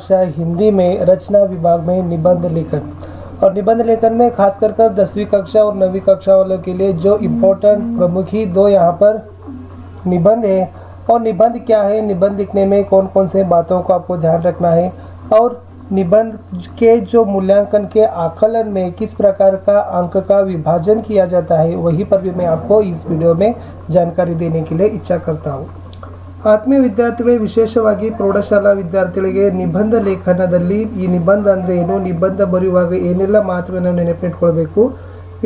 भाषा हिंदी में रचना विभाग में निबंध लेखन। और निबंध लेखन में खास कर 10वीं कक्षा और 9वीं कक्षा वालों के लिए जो इम्पोर्टेंट प्रमुख ही दो यहाँ पर निबंध है। और निबंध क्या है, निबंध लिखने में कौन कौन से बातों को आपको ध्यान रखना है, और निबंध के जो मूल्यांकन के आकलन में किस प्रकार का अंक का विभाजन किया जाता है, वही पर भी मैं आपको इस वीडियो में जानकारी देने के लिए इच्छा करता हूँ। ಆತ್ಮೀಯ ವಿದ್ಯಾರ್ಥಿಗಳಿಗೆ, ವಿಶೇಷವಾಗಿ ಪ್ರೌಢಶಾಲಾ ವಿದ್ಯಾರ್ಥಿಗಳಿಗೆ ನಿಬಂಧ ಲೇಖನದಲ್ಲಿ ಈ ನಿಬಂಧ ಅಂದರೆ ಏನು, ನಿಬಂಧ ಬರೆಯುವಾಗ ಏನೆಲ್ಲ ಮಾತುಗಳನ್ನು ನೆನಪಿಟ್ಕೊಳ್ಬೇಕು,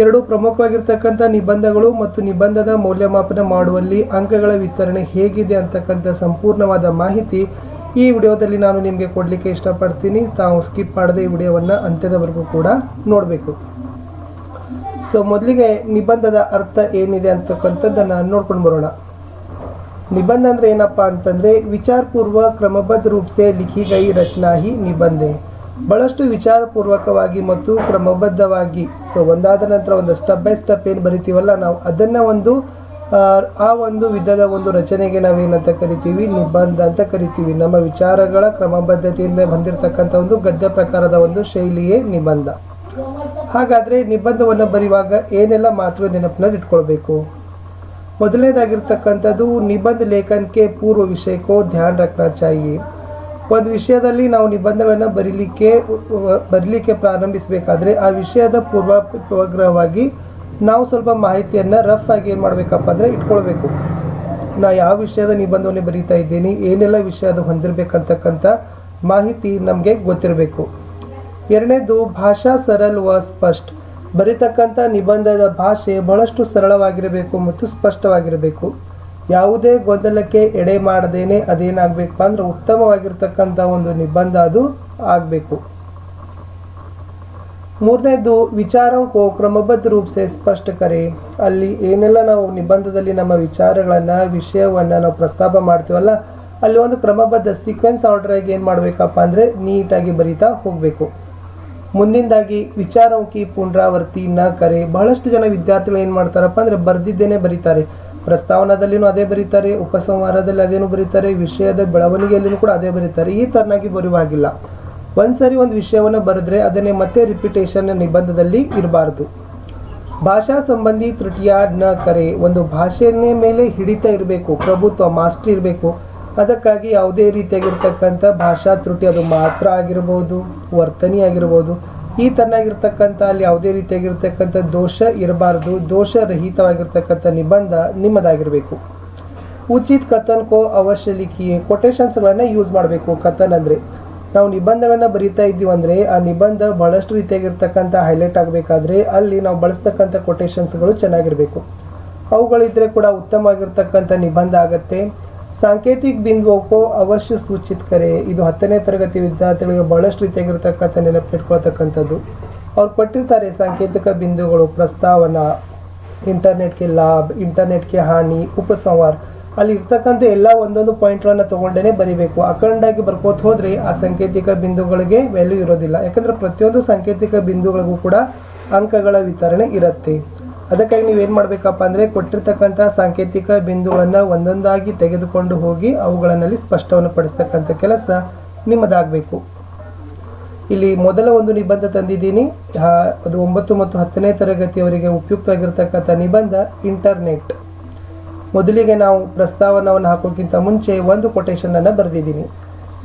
ಎರಡು ಪ್ರಮುಖವಾಗಿರ್ತಕ್ಕಂಥ ನಿಬಂಧಗಳು ಮತ್ತು ನಿಬಂಧದ ಮೌಲ್ಯಮಾಪನ ಮಾಡುವಲ್ಲಿ ಅಂಕಗಳ ವಿತರಣೆ ಹೇಗಿದೆ ಅಂತಕ್ಕಂಥ ಸಂಪೂರ್ಣವಾದ ಮಾಹಿತಿ ಈ ವಿಡಿಯೋದಲ್ಲಿ ನಾನು ನಿಮಗೆ ಕೊಡಲಿಕ್ಕೆ ಇಷ್ಟಪಡ್ತೀನಿ. ತಾವು ಸ್ಕಿಪ್ ಮಾಡದೆ ಈ ವಿಡಿಯೋವನ್ನು ಅಂತ್ಯದವರೆಗೂ ಕೂಡ ನೋಡಬೇಕು. ಸೊ ಮೊದಲಿಗೆ ನಿಬಂಧದ ಅರ್ಥ ಏನಿದೆ ಅಂತಕ್ಕಂಥದ್ದನ್ನು ನೋಡ್ಕೊಂಡು ಬರೋಣ. निबंध ಅಂದ್ರೆ ಏನಪ್ಪಾ ಅಂತಂದ್ರೆ ವಿಚಾರಪೂರ್ವಕ ಕ್ರಮಬದ್ಧ ರೂಪ से लिखी गई रचना ही निबंध है. ಬಹಳಷ್ಟು ವಿಚಾರಪೂರ್ವಕವಾಗಿ ಮತ್ತು ಕ್ರಮಬದ್ಧವಾಗಿ, ಸೊ ಒಂದಾದ ನಂತರ ಒಂದು ಸ್ಟೆಪ್ ಬೈ ಸ್ಟೆಪ್ ಏನು ಬರಿತೀವಲ್ಲ ನಾವು, ಅದನ್ನ ಆ ಒಂದು ವಿಧದ ಒಂದು ರಚನೆಗೆ ನಾವೇನಂತ ಕರಿತೀವಿ, ನಿಬಂಧ ಅಂತ ಕರಿತೀವಿ. ನಮ್ಮ ವಿಚಾರಗಳ ಕ್ರಮಬದ್ಧತೆಯಿಂದ ಬಂದಿರತಕ್ಕಂಥ ಒಂದು ಗದ್ಯ ಪ್ರಕಾರದ ಒಂದು ಶೈಲಿಯೇ ನಿಬಂಧ. ಹಾಗಾದ್ರೆ ನಿಬಂಧವನ್ನು ಬರೆಯುವಾಗ ಏನೆಲ್ಲ ಮಾತುಗಳು ನೆನಪಿನಲ್ಲಿ ಇಟ್ಕೊಳ್ಬೇಕು. ಮೊದಲನೇದಾಗಿರ್ತಕ್ಕಂಥದ್ದು ನಿಬಂಧ ಲೇಖನ के पूर्व विषय को ध्यान रखना चाहिए. ಒಂದು ವಿಷಯದಲ್ಲಿ ನಾವು ನಿಬಂಧಗಳನ್ನು ಬರೀಲಿಕ್ಕೆ ಪ್ರಾರಂಭಿಸಬೇಕಾದ್ರೆ ಆ ವಿಷಯದ ಪೂರ್ವಗ್ರಹವಾಗಿ ನಾವು ಸ್ವಲ್ಪ ಮಾಹಿತಿಯನ್ನು ರಫ್ ಆಗಿ ಏನು ಮಾಡಬೇಕಪ್ಪ ಅಂದರೆ ಇಟ್ಕೊಳ್ಬೇಕು. ನಾ ಯಾವ ವಿಷಯದ ನಿಬಂಧವನ್ನು ಬರೀತಾ ಇದ್ದೀನಿ, ಏನೆಲ್ಲ ವಿಷಯದ ಹೊಂದಿರಬೇಕಂತಕ್ಕಂಥ ಮಾಹಿತಿ ನಮಗೆ ಗೊತ್ತಿರಬೇಕು. ಎರಡನೇದು ಭಾಷಾ ಸರಳ ವ ಸ್ಪಷ್ಟ. ಬರೀತಕ್ಕಂಥ ನಿಬಂಧದ ಭಾಷೆ ಬಹಳಷ್ಟು ಸರಳವಾಗಿರಬೇಕು ಮತ್ತು ಸ್ಪಷ್ಟವಾಗಿರಬೇಕು. ಯಾವುದೇ ಗೊಂದಲಕ್ಕೆ ಎಡೆ ಮಾಡದೇನೆ ಅದೇನಾಗಬೇಕು ಅಂದ್ರೆ ಉತ್ತಮವಾಗಿರ್ತಕ್ಕಂಥ ಒಂದು ನಿಬಂಧ ಅದು ಆಗಬೇಕು. ಮೂರನೇದು ವಿಚಾರಂ ಕೋ ಕ್ರಮಬದ್ಧ ರೂಪ से ಸ್ಪಷ್ಟ ಕರೆ. ಅಲ್ಲಿ ಏನೆಲ್ಲ ನಾವು ನಿಬಂಧದಲ್ಲಿ ನಮ್ಮ ವಿಚಾರಗಳನ್ನು, ವಿಷಯವನ್ನು ನಾವು ಪ್ರಸ್ತಾಪ ಮಾಡ್ತೀವಲ್ಲ, ಅಲ್ಲಿ ಒಂದು ಕ್ರಮಬದ್ಧ ಸೀಕ್ವೆನ್ಸ್ ಆರ್ಡರ್ ಆಗಿ ಏನು ಮಾಡಬೇಕಪ್ಪ ಅಂದರೆ ನೀಟಾಗಿ ಬರೀತಾ ಹೋಗಬೇಕು. ಮುಂದಿಂದಾಗಿ ವಿಚಾರಕ್ಕೆ ಪುನರಾವರ್ತಿ ನ ಕರೆ. ಬಹಳಷ್ಟು ಜನ ವಿದ್ಯಾರ್ಥಿಗಳು ಏನು ಮಾಡ್ತಾರಪ್ಪ ಅಂದರೆ ಬರೆದಿದ್ದೇನೆ ಬರೀತಾರೆ, ಪ್ರಸ್ತಾವನದಲ್ಲಿನೂ ಅದೇ ಬರೀತಾರೆ, ಉಪಸಂಹಾರದಲ್ಲಿ ಅದೇನು ಬರೀತಾರೆ, ವಿಷಯದ ಬೆಳವಣಿಗೆಯಲ್ಲಿನೂ ಕೂಡ ಅದೇ ಬರೀತಾರೆ. ಈ ತರನಾಗಿ ಬರೆಯುವಾಗಿಲ್ಲ. ಒಂದ್ಸರಿ ಒಂದು ವಿಷಯವನ್ನು ಬರೆದ್ರೆ ಅದನ್ನೇ ಮತ್ತೆ ರಿಪಿಟೇಷನ್ ನಿಬಂಧದಲ್ಲಿ ಇರಬಾರ್ದು. ಭಾಷಾ ಸಂಬಂಧಿ ತ್ರುಟಿಯ ನ ಕರೆ. ಒಂದು ಭಾಷೆಯ ಮೇಲೆ ಹಿಡಿತ ಇರಬೇಕು, ಪ್ರಭುತ್ವ, ಮಾಸ್ಟರ್ ಇರಬೇಕು. ಅದಕ್ಕಾಗಿ ಯಾವುದೇ ರೀತಿಯಾಗಿರ್ತಕ್ಕಂಥ ಭಾಷಾ ತ್ರುಟಿ, ಅದು ಮಾತ್ರ ಆಗಿರ್ಬೋದು, ವರ್ತನಿ ಆಗಿರ್ಬೋದು, ಈ ತರನಾಗಿರ್ತಕ್ಕಂಥ ಅಲ್ಲಿ ಯಾವುದೇ ರೀತಿಯಾಗಿರ್ತಕ್ಕಂಥ ದೋಷ ಇರಬಾರ್ದು. ದೋಷರಹಿತವಾಗಿರ್ತಕ್ಕಂಥ ನಿಬಂಧ ನಿಮ್ಮದಾಗಿರಬೇಕು. ಉಚಿತ ಕಥನ್ ಕೋ ಅವಶ್ಯ ಲಿಖಿಯೇ. ಕೊಟೇಶನ್ಸ್ಗಳನ್ನು ಯೂಸ್ ಮಾಡಬೇಕು. ಕಥನ್ ಅಂದರೆ ನಾವು ನಿಬಂಧಗಳನ್ನು ಬರೀತಾ ಇದ್ದೀವಿ ಅಂದರೆ ಆ ನಿಬಂಧ ಬಹಳಷ್ಟು ರೀತಿಯಾಗಿರ್ತಕ್ಕಂಥ ಹೈಲೈಟ್ ಆಗಬೇಕಾದ್ರೆ ಅಲ್ಲಿ ನಾವು ಬಳಸ್ತಕ್ಕಂಥ ಕೊಟೇಶನ್ಸ್ಗಳು ಚೆನ್ನಾಗಿರಬೇಕು. ಅವುಗಳಿದ್ರೆ ಕೂಡ ಉತ್ತಮವಾಗಿರ್ತಕ್ಕಂಥ ನಿಬಂಧ ಆಗುತ್ತೆ. ಸಾಂಕೇತಿಕ ಬಿಂದುವೋ ಅವಶ್ಯ ಸೂಚಿತ ಕರೆ. ಇದು 10ನೇ ತರಗತಿ ವಿದ್ಯಾರ್ಥಿಗಳಿಗೆ ಬಹಳಷ್ಟು ರೀತಿಯಾಗಿರ್ತಕ್ಕಂಥ ನೆನಪಿಟ್ಕೊಳ್ತಕ್ಕಂಥದ್ದು. ಅವ್ರು ಕೊಟ್ಟಿರ್ತಾರೆ ಸಾಂಕೇತಿಕ ಬಿಂದುಗಳು, ಪ್ರಸ್ತಾವನಾ, ಇಂಟರ್ನೆಟ್ಗೆ ಲಾಭ, ಇಂಟರ್ನೆಟ್ಗೆ ಹಾನಿ, ಉಪಸಂಹಾರ. ಅಲ್ಲಿ ಇರ್ತಕ್ಕಂಥ ಎಲ್ಲ ಒಂದೊಂದು ಪಾಯಿಂಟ್ಗಳನ್ನು ತೊಗೊಂಡೇ ಬರಿಬೇಕು. ಅಖಂಡಾಗಿ ಬರ್ಕೋತ ಹೋದರೆ ಆ ಸಾಂಕೇತಿಕ ಬಿಂದುಗಳಿಗೆ ವ್ಯಾಲ್ಯೂ ಇರೋದಿಲ್ಲ. ಯಾಕಂದರೆ ಪ್ರತಿಯೊಂದು ಸಾಂಕೇತಿಕ ಬಿಂದುಗಳಿಗೂ ಕೂಡ ಅಂಕಗಳ ವಿತರಣೆ ಇರುತ್ತೆ. ಅದಕ್ಕಾಗಿ ನೀವೇನು ಮಾಡಬೇಕಪ್ಪ ಅಂದರೆ ಕೊಟ್ಟಿರ್ತಕ್ಕಂಥ ಸಾಂಕೇತಿಕ ಬಿಂದುಗಳನ್ನು ಒಂದೊಂದಾಗಿ ತೆಗೆದುಕೊಂಡು ಹೋಗಿ ಅವುಗಳಲ್ಲಿ ಸ್ಪಷ್ಟವನ್ನು ಪಡಿಸ್ತಕ್ಕಂಥ ಕೆಲಸ ನಿಮ್ಮದಾಗಬೇಕು. ಇಲ್ಲಿ ಮೊದಲ ಒಂದು ನಿಬಂಧ ತಂದಿದ್ದೀನಿ, ಅದು 9 ಮತ್ತು 10ನೇ ತರಗತಿಯವರಿಗೆ ಉಪಯುಕ್ತವಾಗಿರ್ತಕ್ಕಂಥ ನಿಬಂಧ ಇಂಟರ್ನೆಟ್. ಮೊದಲಿಗೆ ನಾವು ಪ್ರಸ್ತಾವನವನ್ನು ಹಾಕೋಕ್ಕಿಂತ ಮುಂಚೆ ಒಂದು ಕೊಟೇಶನನ್ನು ಬರೆದಿದ್ದೀನಿ.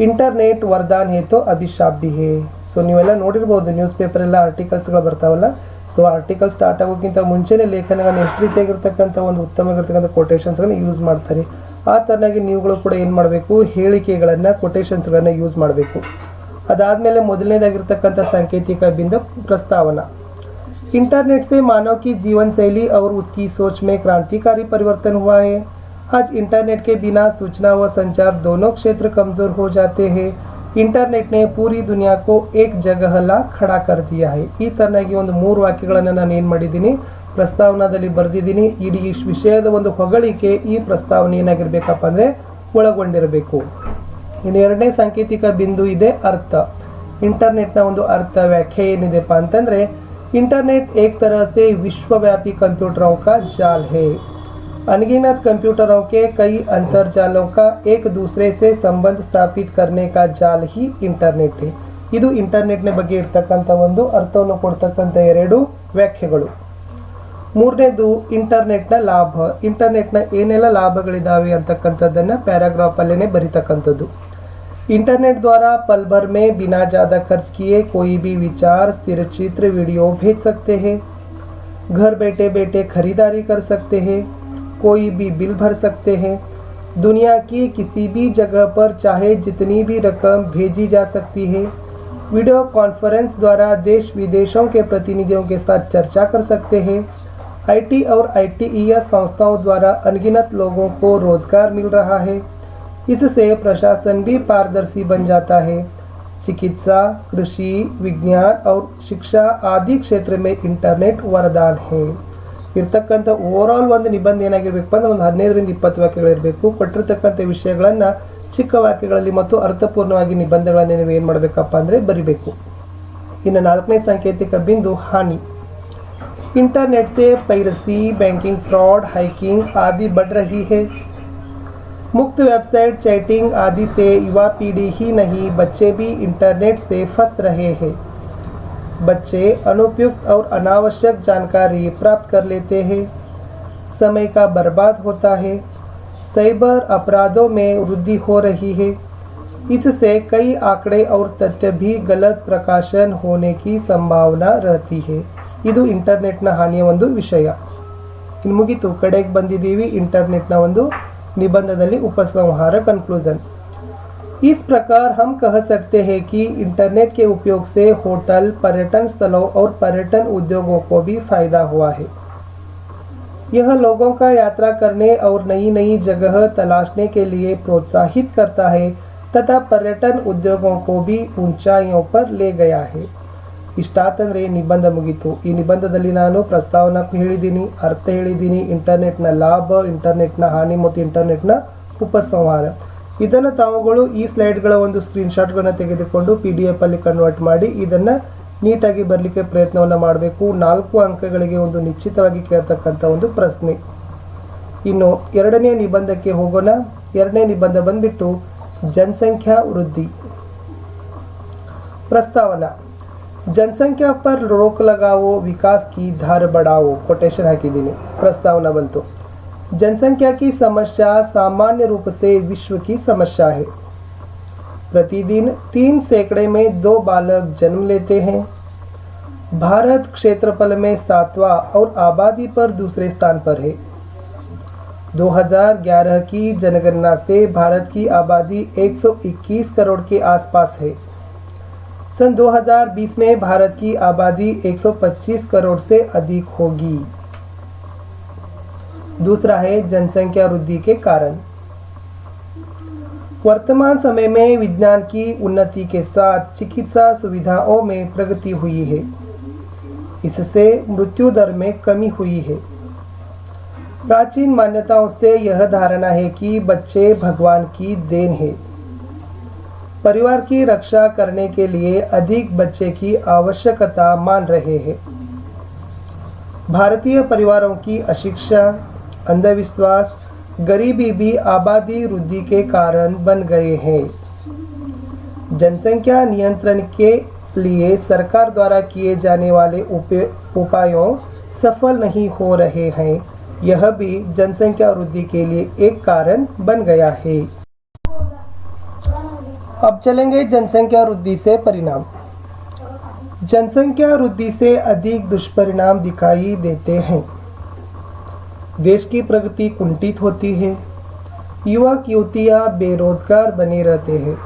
ಇಂಟರ್ನೆಟ್ ವರದಾನ್ ಹೇತೋ ಅಭಿಶಾಪ್ ಭಿ ಹೇ. ಸೊ ನೀವೆಲ್ಲ ನೋಡಿರ್ಬೋದು, ನ್ಯೂಸ್ ಪೇಪರ್ ಎಲ್ಲ ಆರ್ಟಿಕಲ್ಸ್ಗಳು ಬರ್ತಾವಲ್ಲ. ಸೊ ಆರ್ಟಿಕಲ್ ಸ್ಟಾರ್ಟ್ ಆಗೋಕ್ಕಿಂತ ಮುಂಚೆನೇ ಲೇಖನಗಳನ್ನು ಎಷ್ಟು ರೀತಿಯಾಗಿರ್ತಕ್ಕಂಥ ಒಂದು ಉತ್ತಮವಾಗಿರ್ತಕ್ಕಂಥ ಕೊಟೇಶನ್ಸ್ಗಳನ್ನು ಯೂಸ್ ಮಾಡ್ತಾರೆ. ಆ ಥರನಾಗಿ ನೀವುಗಳು ಕೂಡ ಏನು ಮಾಡಬೇಕು, ಹೇಳಿಕೆಗಳನ್ನು, ಕೊಟೇಶನ್ಸ್ಗಳನ್ನು ಯೂಸ್ ಮಾಡಬೇಕು. ಅದಾದಮೇಲೆ ಮೊದಲನೇದಾಗಿರ್ತಕ್ಕಂಥ ಸಾಂಕೇತಿಕ ಬಿಂದು ಪ್ರಸ್ತಾವನಾ. इंटरनेट से मानव की जीवन शैली और उसकी सोच में क्रांतिकारी परिवर्तन हुआ है. आज इंटरनेट के बिना सूचना व संचार दोनों क्षेत्र कमज़ोर हो जाते हैं. इंटरनेट ने पूरी दुनिया को एक जगह ला खड़ा कर दिया है. ಈ ತರನಾಗಿ ಒಂದು 3 ವಾಕ್ಯಗಳನ್ನು ನಾನು ಏನು ಮಾಡಿದ್ದೀನಿ, ಪ್ರಸ್ತಾವನಾದಲ್ಲಿ ಬರೆದಿದ್ದೀನಿ. ಇಡೀ ವಿಷಯದ ಒಂದು ಹೊಗಳಿಕೆ ಈ ಪ್ರಸ್ತಾವನೆ ಏನಾಗಿರಬೇಕಪ್ಪ ಅಂದರೆ ಒಳಗೊಂಡಿರಬೇಕು. ಇನ್ನು ಎರಡನೇ ಸಾಂಕೇತಿಕ ಬಿಂದು ಇದೆ ಅರ್ಥ. ಇಂಟರ್ನೆಟ್ನ ಒಂದು ಅರ್ಥ ವ್ಯಾಖ್ಯೆ ಏನಿದೆಪ್ಪ ಅಂತಂದರೆ, इंटरनेट एक तरह से विश्वव्यापी कंप्यूटरों का जाल है. अनगिनत कंप्यूटरों के कई अंतर्जालों का एक दूसरे से संबंध स्थापित करने का जाल ही इंटरनेट है. ಇದು ಇಂಟರ್ನೆಟ್ನ ಬಗ್ಗೆ ಇರ್ತಕ್ಕಂಥ ಒಂದು ಅರ್ಥವನ್ನು ಕೊಡ್ತಕ್ಕಂಥ ಎರಡು ವ್ಯಾಖ್ಯೆಗಳು. ಮೂರನೇದು ಇಂಟರ್ನೆಟ್ನ ಲಾಭ. ಇಂಟರ್ನೆಟ್ನ ಏನೆಲ್ಲ ಲಾಭಗಳಿದಾವೆ ಅಂತಕ್ಕಂಥದ್ದನ್ನು ಪ್ಯಾರಾಗ್ರಾಫ್ ಅಲ್ಲೇ ಬರೀತಕ್ಕಂಥದ್ದು. इंटरनेट द्वारा पल भर में बिना ज़्यादा खर्च किए कोई भी विचार, स्थिर चित्र, वीडियो भेज सकते हैं. घर बैठे बैठे खरीदारी कर सकते हैं. कोई भी बिल भर सकते हैं. दुनिया की किसी भी जगह पर चाहे जितनी भी रकम भेजी जा सकती है. वीडियो कॉन्फ्रेंस द्वारा देश विदेशों के प्रतिनिधियों के साथ चर्चा कर सकते हैं. IT और ITES संस्थाओं द्वारा अनगिनत लोगों को रोजगार मिल रहा है. इससे प्रशासन भी पारदर्शी बन जाता है. चिकित्सा, कृषि, विज्ञान और शिक्षा आदि क्षेत्र में इंटरनेट वरदान है. ಇರ್ತಕ್ಕಂಥ ಓವರಾಲ್ ಒಂದು ನಿಬಂಧ ಏನಾಗಿರಬೇಕು ಅಂದ್ರೆ ಒಂದು 15ರಿಂದ 20 ವಾಕ್ಯಗಳಿರಬೇಕು. ಕೊಟ್ಟಿರ್ತಕ್ಕಂಥ ವಿಷಯಗಳನ್ನು ಚಿಕ್ಕ ವಾಕ್ಯಗಳಲ್ಲಿ ಮತ್ತು ಅರ್ಥಪೂರ್ಣವಾಗಿ ನಿಬಂಧಗಳನ್ನು ನೀವು ಏನು ಮಾಡಬೇಕಪ್ಪ ಅಂದರೆ ಬರಿಬೇಕು. ಇನ್ನು 4ನೇ ಸಾಂಕೇತಿಕ ಬಿಂದು ಹಾನಿ. इंटरनेट से पायरेसी, बैंकिंग फ्रॉड, हैकिंग आदि बढ़ रही है. मुक्त वेबसाइट, चैटिंग आदि से युवा पीढ़ी ही नहीं बच्चे भी इंटरनेट से फंस रहे हैं. बच्चे अनुपयुक्त और अनावश्यक जानकारी प्राप्त कर लेते हैं. समय का बर्बाद होता है. साइबर अपराधों में वृद्धि हो रही है. इससे कई आंकड़े और तथ्य भी गलत प्रकाशन होने की संभावना रहती है. ಇದು ಇಂಟರ್ನೆಟ್ನ ಹಾನಿಯ ಒಂದು ವಿಷಯ. ಇನ್ನು ಮುಗಿತು, ಕಡೆಗೆ ಬಂದಿದ್ದೀವಿ ಇಂಟರ್ನೆಟ್ನ ಒಂದು निबंधದಲ್ಲಿ उपसंहार कंक्लूजन. इस प्रकार हम कह सकते हैं कि इंटरनेट के उपयोग से होटल, पर्यटन स्थलों और पर्यटन उद्योगों को भी फायदा हुआ है. यह लोगों का यात्रा करने और नई नई जगह तलाशने के लिए प्रोत्साहित करता है तथा पर्यटन उद्योगों को भी ऊंचाइयों पर ले गया है. ಇಷ್ಟಾತಂದರೆ ನಿಬಂಧ ಮುಗಿತು. ಈ ನಿಬಂಧದಲ್ಲಿ ನಾನು ಪ್ರಸ್ತಾವನಾ ಹೇಳಿದ್ದೀನಿ, ಅರ್ಥ ಹೇಳಿದ್ದೀನಿ, ಇಂಟರ್ನೆಟ್ನ ಲಾಭ, ಇಂಟರ್ನೆಟ್ನ ಹಾನಿ ಮತ್ತು ಇಂಟರ್ನೆಟ್ನ ಉಪಸಂಹಾರ. ಇದನ್ನು ತಾವುಗಳು ಈ ಸ್ಲೈಡ್ಗಳ ಒಂದು ಸ್ಕ್ರೀನ್ಶಾಟ್ಗಳನ್ನು ತೆಗೆದುಕೊಂಡು PDF ಅಲ್ಲಿ ಕನ್ವರ್ಟ್ ಮಾಡಿ ಇದನ್ನು ನೀಟಾಗಿ ಬರಲಿಕ್ಕೆ ಪ್ರಯತ್ನವನ್ನು ಮಾಡಬೇಕು. 4 ಅಂಕಗಳಿಗೆ ಒಂದು ನಿಶ್ಚಿತವಾಗಿ ಕೇಳ್ತಕ್ಕಂಥ ಒಂದು ಪ್ರಶ್ನೆ. ಇನ್ನು 2ನೇ ನಿಬಂಧಕ್ಕೆ ಹೋಗೋಣ. 2ನೇ ನಿಬಂಧ ಬಂದ್ಬಿಟ್ಟು ಜನಸಂಖ್ಯಾ ವೃದ್ಧಿ. ಪ್ರಸ್ತಾವನಾ. जनसंख्या पर रोक लगाओ, विकास की धार बढ़ाओ. कोटेशन हाकिदीनी. प्रस्तावना बनतो. जनसंख्या की समस्या सामान्य रूप से विश्व की समस्या है. प्रतिदिन 3 सैकड़े में 2 बालक जन्म लेते हैं. भारत क्षेत्रफल में 7वां और आबादी पर दूसरे स्थान पर है. 2011 की जनगणना से भारत की आबादी 121 करोड़ के आसपास है. सन 2020 में भारत की आबादी 125 करोड़ से अधिक होगी. दूसरा है जनसंख्या वृद्धि के कारण. वर्तमान समय में विज्ञान की उन्नति के साथ चिकित्सा सुविधाओं में प्रगति हुई है. इससे मृत्यु दर में कमी हुई है. प्राचीन मान्यताओं से यह धारणा है कि बच्चे भगवान की देन है. परिवार की रक्षा करने के लिए अधिक बच्चे की आवश्यकता मान रहे हैं. भारतीय परिवारों की अशिक्षा, अंधविश्वास, गरीबी भी आबादी वृद्धि के कारण बन गए हैं. जनसंख्या नियंत्रण के लिए सरकार द्वारा किए जाने वाले उपायों सफल नहीं हो रहे हैं. यह भी जनसंख्या वृद्धि के लिए एक कारण बन गया है. अब चलेंगे जनसंख्या वृद्धि से परिणाम. जनसंख्या वृद्धि से अधिक दुष्परिणाम दिखाई देते हैं. देश की प्रगति कुंठित होती है. युवक युवतियां बेरोजगार बने रहते हैं.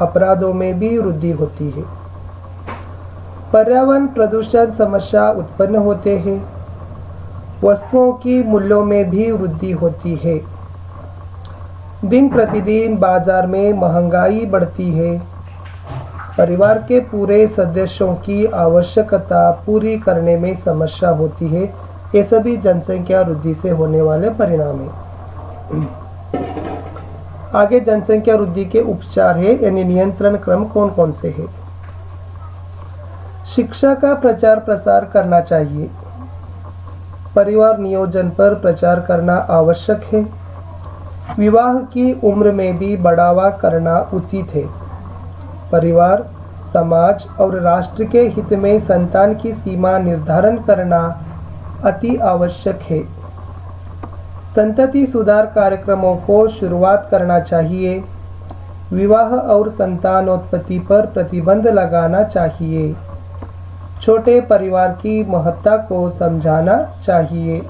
अपराधों में भी वृद्धि होती है. पर्यावरण प्रदूषण समस्या उत्पन्न होते हैं. वस्तुओं की मूल्यों में भी वृद्धि होती है. दिन प्रतिदिन बाजार में महंगाई बढ़ती है. परिवार के पूरे सदस्यों की आवश्यकता पूरी करने में समस्या होती है. ये सभी जनसंख्या वृद्धि से होने वाले परिणाम हैं. आगे जनसंख्या वृद्धि के उपचार है, यानी नियंत्रण क्रम कौन कौन से है. शिक्षा का प्रचार प्रसार करना चाहिए. परिवार नियोजन पर प्रचार करना आवश्यक है। विवाह की उम्र में भी बढ़ावा करना उचित है। परिवार, समाज और राष्ट्र के हित में संतान की सीमा निर्धारण करना अति आवश्यक है। संतति सुधार कार्यक्रमों को शुरुआत करना चाहिए। विवाह और संतानोत्पत्ति पर प्रतिबंध लगाना चाहिए। छोटे परिवार की महत्ता को समझाना चाहिए।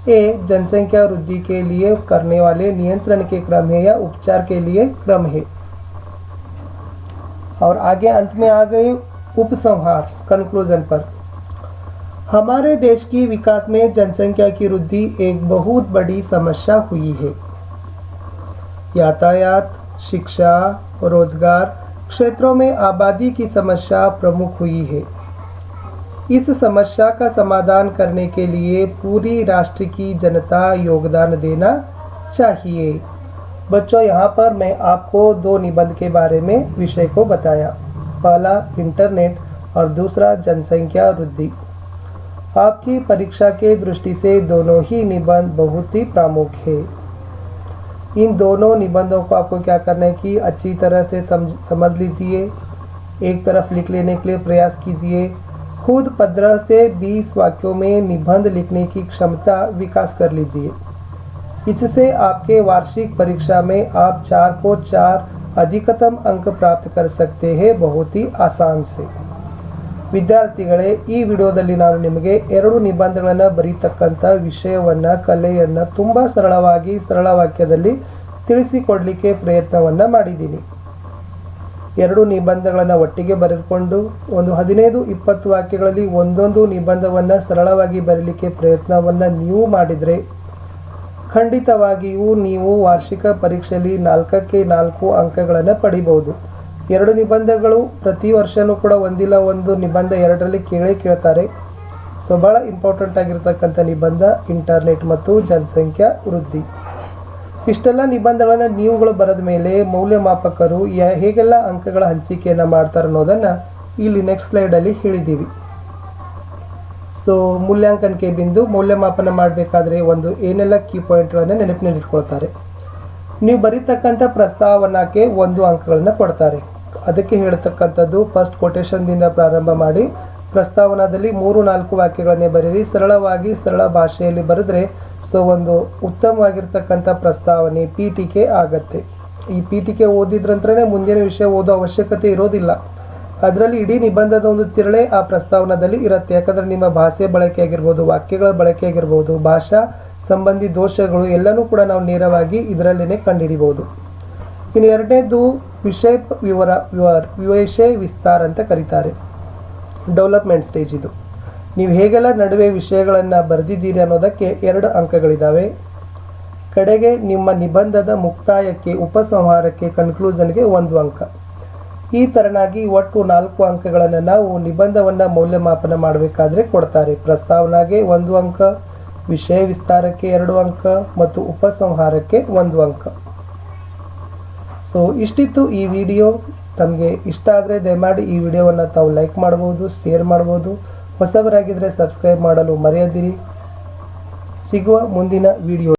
ए जनसंख्या वृद्धि के लिए करने वाले नियंत्रण के क्रम है या उपचार के लिए क्रम है। और आगे अंत में आ गए उपसंहार कंक्लूजन पर। हमारे देश की विकास में जनसंख्या की वृद्धि एक बहुत बड़ी समस्या हुई है। यातायात, शिक्षा, रोजगार क्षेत्रों में आबादी की समस्या प्रमुख हुई है। इस समस्या का समाधान करने के लिए पूरी राष्ट्र की जनता योगदान देना चाहिए। बच्चों, यहाँ पर मैं आपको दो निबंध के बारे में विषय को बताया। पहला इंटरनेट और दूसरा जनसंख्या वृद्धि। आपकी परीक्षा के दृष्टि से दोनों ही निबंध बहुत ही प्रमुख है। इन दोनों निबंधों को आपको क्या करना है कि अच्छी तरह से समझ लीजिए। एक तरफ लिख लेने के लिए प्रयास कीजिए। खुद 15 से 20 वाक्यों में निबंध लिखने की क्षमता विकास कर लीजिए। इससे आपके वार्षिक परीक्षा में आप 4 को 4 अधिकतम अंक प्राप्त कर सकते हैं बहुत ही आसान से। ವಿದ್ಯಾರ್ಥಿಗಳೇ, ಈ ವಿಡಿಯೋದಲ್ಲಿ ನಾನು ನಿಮಗೆ 2 ನಿಬಂಧಗಳನ್ನು ಬರೀತಕ್ಕಂಥ ವಿಷಯವನ್ನು, ಕಲೆಯನ್ನು ತುಂಬ ಸರಳವಾಗಿ ಸರಳ ವಾಕ್ಯದಲ್ಲಿ ತಿಳಿಸಿಕೊಡಲಿಕ್ಕೆ ಪ್ರಯತ್ನವನ್ನು ಮಾಡಿದ್ದೀನಿ. 2 ನಿಬಂಧಗಳನ್ನು ಒಟ್ಟಿಗೆ ಬರೆದುಕೊಂಡು ಒಂದು 15-20 ವಾಕ್ಯಗಳಲ್ಲಿ ಒಂದೊಂದು ನಿಬಂಧವನ್ನು ಸರಳವಾಗಿ ಬರೀಲಿಕ್ಕೆ ಪ್ರಯತ್ನವನ್ನು ನೀವು ಮಾಡಿದರೆ ಖಂಡಿತವಾಗಿಯೂ ನೀವು ವಾರ್ಷಿಕ ಪರೀಕ್ಷೆಯಲ್ಲಿ 4ಕ್ಕೆ 4 ಅಂಕಗಳನ್ನು ಪಡಿಬಹುದು. 2 ನಿಬಂಧಗಳು ಪ್ರತಿ ವರ್ಷವೂ ಕೂಡ ಒಂದಿಲ್ಲ ಒಂದು ನಿಬಂಧ 2ರಲ್ಲಿ ಕೇಳ್ತಾರೆ. ಸೊ ಭಾಳ ಇಂಪಾರ್ಟೆಂಟ್ ಆಗಿರ್ತಕ್ಕಂಥ ನಿಬಂಧ ಇಂಟರ್ನೆಟ್ ಮತ್ತು ಜನಸಂಖ್ಯಾ ವೃದ್ಧಿ. ಇಷ್ಟೆಲ್ಲ ನಿಬಂಧಗಳನ್ನು ನೀವುಗಳು ಬರೆದ ಮೇಲೆ ಮೌಲ್ಯಮಾಪಕರು ಹೇಗೆಲ್ಲ ಅಂಕಗಳ ಹಂಚಿಕೆಯನ್ನು ಮಾಡ್ತಾರೆ ಅನ್ನೋದನ್ನು ಇಲ್ಲಿ ನೆಕ್ಸ್ಟ್ ಸ್ಲೈಡಲ್ಲಿ ಹೇಳಿದ್ದೀವಿ. ಸೊ ಮೂಲ್ಯಾಂಕನಕ್ಕೆ ಬಿಂದು ಮೌಲ್ಯಮಾಪನ ಮಾಡಬೇಕಾದ್ರೆ ಒಂದು ಏನೆಲ್ಲ ಕೀ ಪಾಯಿಂಟ್ಗಳನ್ನು ನೆನಪಿನಲ್ಲಿಟ್ಕೊಳ್ತಾರೆ. ನೀವು ಬರೀತಕ್ಕಂಥ ಪ್ರಸ್ತಾವನಕ್ಕೆ 1 ಅಂಕಗಳನ್ನು ಕೊಡ್ತಾರೆ. ಅದಕ್ಕೆ ಹೇಳ್ತಕ್ಕಂಥದ್ದು ಫಸ್ಟ್ ಕೊಟೇಶನ್ದಿಂದ ಪ್ರಾರಂಭ ಮಾಡಿ ಪ್ರಸ್ತಾವನದಲ್ಲಿ 3-4 ವಾಕ್ಯಗಳನ್ನೇ ಬರೀರಿ. ಸರಳವಾಗಿ ಸರಳ ಭಾಷೆಯಲ್ಲಿ ಬರೆದ್ರೆ ಸೊ ಒಂದು ಉತ್ತಮವಾಗಿರ್ತಕ್ಕಂಥ ಪ್ರಸ್ತಾವನೆ ಪೀಠಿಕೆ ಆಗತ್ತೆ. ಈ ಪೀಠಿಕೆ ಓದಿದ್ರಂತ್ರೇ ಮುಂದಿನ ವಿಷಯ ಓದೋ ಅವಶ್ಯಕತೆ ಇರೋದಿಲ್ಲ. ಅದರಲ್ಲಿ ಇಡೀ ನಿಬಂಧದ ಒಂದು ತಿರುಳೆ ಆ ಪ್ರಸ್ತಾವನದಲ್ಲಿ ಇರುತ್ತೆ. ಯಾಕಂದರೆ ನಿಮ್ಮ ಭಾಷೆ ಬಳಕೆ ಆಗಿರ್ಬೋದು, ವಾಕ್ಯಗಳ ಬಳಕೆ ಆಗಿರ್ಬೋದು, ಭಾಷಾ ಸಂಬಂಧಿ ದೋಷಗಳು ಎಲ್ಲನೂ ಕೂಡ ನಾವು ನೇರವಾಗಿ ಇದರಲ್ಲೇ ಕಂಡುಹಿಡಿಬಹುದು. ಇನ್ನು 2ನೇದು ವಿಷಯ ವಿಸ್ತಾರ ಅಂತ ಕರೀತಾರೆ. ಡೆವಲಪ್ಮೆಂಟ್ ಸ್ಟೇಜ್ ಇದು. ನೀವು ಹೇಗೆಲ್ಲ ನಡುವೆ ವಿಷಯಗಳನ್ನು ಬರೆದಿದ್ದೀರಿ ಅನ್ನೋದಕ್ಕೆ 2 ಅಂಕಗಳಿದ್ದಾವೆ. ಕಡೆಗೆ ನಿಮ್ಮ ನಿಬಂಧದ ಮುಕ್ತಾಯಕ್ಕೆ, ಉಪಸಂಹಾರಕ್ಕೆ, ಕನ್ಕ್ಲೂಷನ್ಗೆ 1 ಅಂಕ. ಈ ಥರನಾಗಿ ಒಟ್ಟು 4 ಅಂಕಗಳನ್ನು ನಾವು ನಿಬಂಧವನ್ನು ಮೌಲ್ಯಮಾಪನ ಮಾಡಬೇಕಾದ್ರೆ ಕೊಡ್ತಾರೆ. ಪ್ರಸ್ತಾವನೆಗೆ 1 ಅಂಕ, ವಿಷಯ ವಿಸ್ತಾರಕ್ಕೆ 2 ಅಂಕ ಮತ್ತು ಉಪಸಂಹಾರಕ್ಕೆ 1 ಅಂಕ. ಸೊ ಇಷ್ಟಿತ್ತು ಈ ವಿಡಿಯೋ. ತಮಗೆ ಇಷ್ಟ ಆದರೆ ದಯಮಾಡಿ ಈ ವಿಡಿಯೋವನ್ನು ತಾವು ಲೈಕ್ ಮಾಡ್ಬೋದು, ಶೇರ್ ಮಾಡ್ಬೋದು. ಹೊಸಬರಾಗಿದ್ದರೆ ಸಬ್ಸ್ಕ್ರೈಬ್ ಮಾಡಲು ಮರೆಯದಿರಿ. ಸಿಗುವ ಮುಂದಿನ ವಿಡಿಯೋ